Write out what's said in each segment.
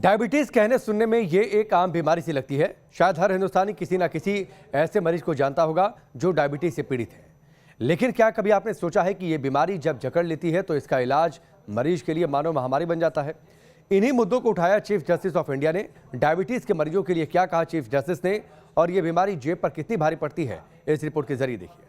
Diabetes कहने सुनने में ये एक आम बीमारी सी लगती है। शायद हर हिंदुस्तानी किसी ना किसी ऐसे मरीज को जानता होगा जो डायबिटीज से पीड़ित है। लेकिन क्या कभी आपने सोचा है कि ये बीमारी जब जकड़ लेती है तो इसका इलाज मरीज के लिए मानव महामारी बन जाता है। इन्हीं मुद्दों को उठाया चीफ जस्टिस ऑफ इंडिया ने। डायबिटीज के मरीजों के लिए क्या कहा चीफ जस्टिस ने और ये बीमारी जेब पर कितनी भारी पड़ती है, इस रिपोर्ट के जरिए देखिए।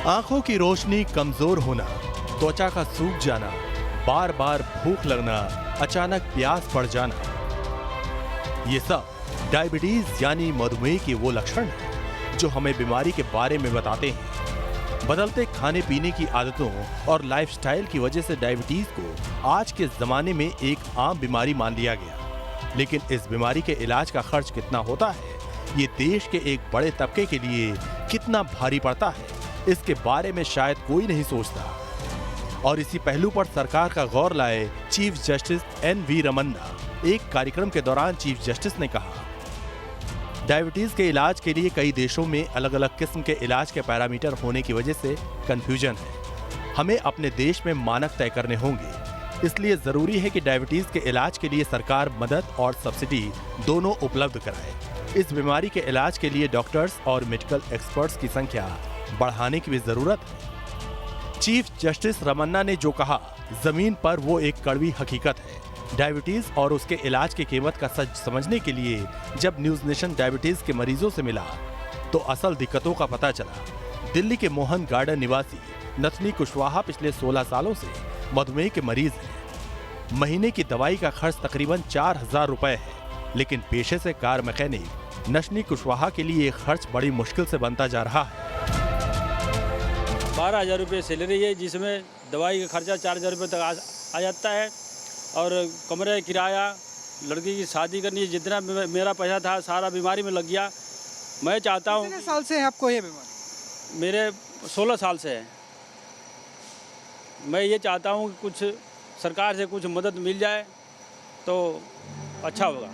आंखों की रोशनी कमजोर होना, त्वचा का सूख जाना, बार बार भूख लगना, अचानक प्यास बढ़ जाना, ये सब डायबिटीज यानी मधुमेह के वो लक्षण हैं जो हमें बीमारी के बारे में बताते हैं। बदलते खाने पीने की आदतों और लाइफस्टाइल की वजह से डायबिटीज को आज के जमाने में एक आम बीमारी मान लिया गया। लेकिन इस बीमारी के इलाज का खर्च कितना होता है, ये देश के एक बड़े तबके के लिए कितना भारी पड़ता है, इसके बारे में शायद कोई नहीं सोचता। और इसी पहलू पर सरकार का गौर लाए चीफ जस्टिस एन.वी. रमन्ना। एक कार्यक्रम के दौरान चीफ जस्टिस ने कहा, डायबिटीज के इलाज के लिए कई देशों में अलग अलग किस्म के इलाज के पैरामीटर होने की वजह से कंफ्यूजन है। हमें अपने देश में मानक तय करने होंगे। इसलिए जरूरी है कि डायबिटीज के इलाज के लिए सरकार मदद और सब्सिडी दोनों उपलब्ध कराए। इस बीमारी के इलाज के लिए डॉक्टर्स और मेडिकल एक्सपर्ट्स की संख्या बढ़ाने की भी जरूरत है। चीफ जस्टिस रमन्ना ने जो कहा, जमीन पर वो एक कड़वी हकीकत है। डायबिटीज और उसके इलाज की कीमत का सच समझने के लिए जब न्यूज नेशन डायबिटीज के मरीजों से मिला तो असल दिक्कतों का पता चला। दिल्ली के मोहन गार्डन निवासी नथनी कुशवाहा पिछले 16 सालों से मधुमेह के मरीज हैं। महीने की दवाई का खर्च तकरीबन 4,000 रुपए है, लेकिन पेशे से कार मैकेनिक नथनी कुशवाहा के लिए खर्च बड़ी मुश्किल से बनता जा रहा है। 12,000 रुपये सैलरी है, जिसमें दवाई का खर्चा 4,000 रुपये तक आ जाता है और कमरे किराया, लड़की की शादी करनी, जितना मेरा पैसा था सारा बीमारी में लग गया। मैं चाहता हूँ। कितने साल से है आपको ये बीमारी? मेरे 16 साल से है। मैं ये चाहता हूँ कि कुछ सरकार से कुछ मदद मिल जाए तो अच्छा होगा।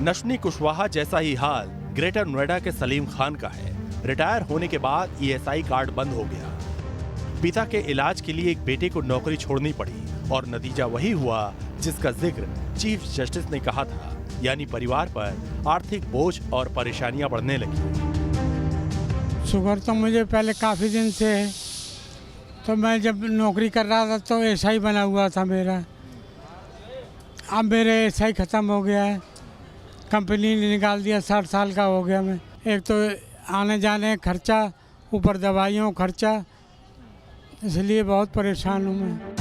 नथनी कुशवाहा जैसा ही हाल ग्रेटर नोएडा के सलीम खान का है। रिटायर होने के बाद ईएसआई कार्ड बंद हो गया। पिता के इलाज के लिए एक बेटे को नौकरी छोड़नी पड़ी और नतीजा वही हुआ जिसका जिक्र चीफ जस्टिस ने कहा था, यानी परिवार पर आर्थिक बोझ और परेशानियां बढ़ने लगी। शुगर तो मुझे पहले काफ़ी दिन से है, तो मैं जब नौकरी कर रहा था तो एसआई बना हुआ था मेरा। अब मेरे एसआई ख़त्म हो गया है, कंपनी ने निकाल दिया। 60 साल का हो गया मैं। एक तो आने जाने खर्चा, ऊपर दवाइयों खर्चा, इसलिए बहुत परेशान हूँ मैं।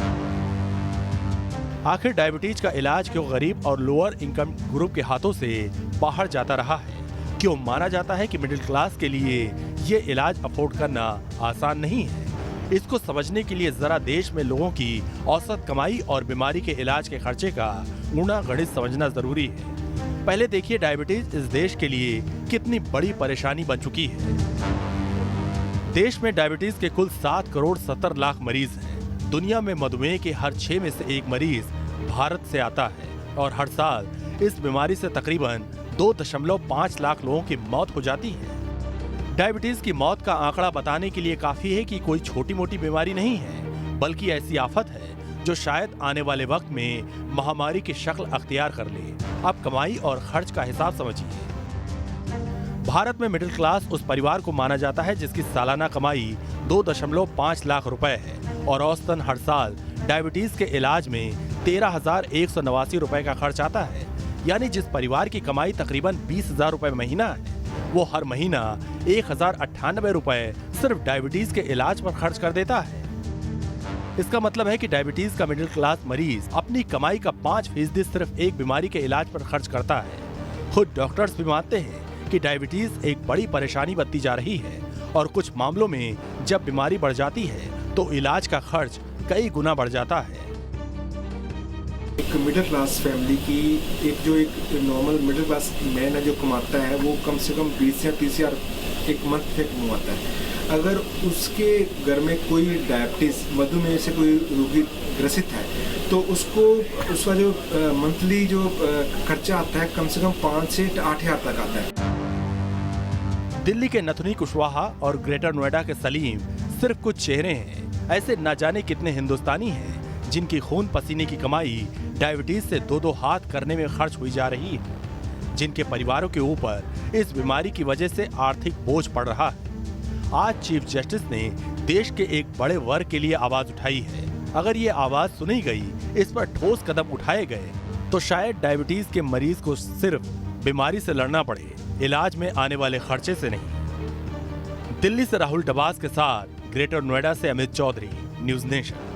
आखिर डायबिटीज का इलाज क्यों गरीब और लोअर इनकम ग्रुप के हाथों से बाहर जाता रहा है? क्यों माना जाता है कि मिडिल क्लास के लिए ये इलाज अफोर्ड करना आसान नहीं है? इसको समझने के लिए जरा देश में लोगों की औसत कमाई और बीमारी के इलाज के खर्चे का गुणा गणित समझना जरूरी है। पहले देखिए डायबिटीज इस देश के लिए कितनी बड़ी परेशानी बन चुकी है। देश में डायबिटीज के कुल 7 करोड़ 70 लाख मरीज हैं। दुनिया में मधुमेह के हर 6 में से एक मरीज भारत से आता है और हर साल इस बीमारी से तकरीबन 2.5 लाख लोगों की मौत हो जाती है। डायबिटीज की मौत का आंकड़ा बताने के लिए काफी है कि कोई छोटी मोटी बीमारी नहीं है, बल्कि ऐसी आफत है जो शायद आने वाले वक्त में महामारी की शक्ल अख्तियार कर ले। अब कमाई और खर्च का हिसाब समझिए। भारत में मिडिल क्लास उस परिवार को माना जाता है जिसकी सालाना कमाई 2.5 लाख रुपए है और औसतन हर साल डायबिटीज के इलाज में 13,189 रुपए का खर्च आता है। यानी जिस परिवार की कमाई तकरीबन 20,000 रुपए महीना है, वो हर महीना 1,098 रुपए सिर्फ डायबिटीज के इलाज पर खर्च कर देता है। इसका मतलब है कि डायबिटीज का मिडिल क्लास मरीज अपनी कमाई का 5% सिर्फ एक बीमारी के इलाज पर खर्च करता है। खुद डॉक्टर्स भी मानते हैं कि डायबिटीज एक बड़ी परेशानी बनती जा रही है और कुछ मामलों में जब बीमारी बढ़ जाती है तो इलाज का खर्च कई गुना बढ़ जाता है। एक मिडिल क्लास फैमिली की एक नॉर्मल मिडिल क्लास मैन है जो कमाता है, वो कम से कम 20 या 30 हज़ार एक मंथ से कमाता है। अगर उसके घर में कोई डायबिटीज मधुमेह से कोई रोगी ग्रसित है तो उसका जो मंथली जो खर्चा आता है कम से कम 5 से 8 हज़ार तक आता है। दिल्ली के नथुनी कुशवाहा और ग्रेटर नोएडा के सलीम सिर्फ कुछ चेहरे हैं। ऐसे न जाने कितने हिंदुस्तानी हैं जिनकी खून पसीने की कमाई डायबिटीज से दो हाथ करने में खर्च हुई जा रही है, जिनके परिवारों के ऊपर इस बीमारी की वजह से आर्थिक बोझ पड़ रहा है। आज चीफ जस्टिस ने देश के एक बड़े वर्ग के लिए आवाज उठाई है। अगर ये आवाज सुनी गई, इस पर ठोस कदम उठाए गए, तो शायद डायबिटीज के मरीज को सिर्फ बीमारी से लड़ना पड़े, इलाज में आने वाले खर्चे से नहीं। दिल्ली से राहुल डबास के साथ ग्रेटर नोएडा से अमित चौधरी, न्यूज़ नेशन।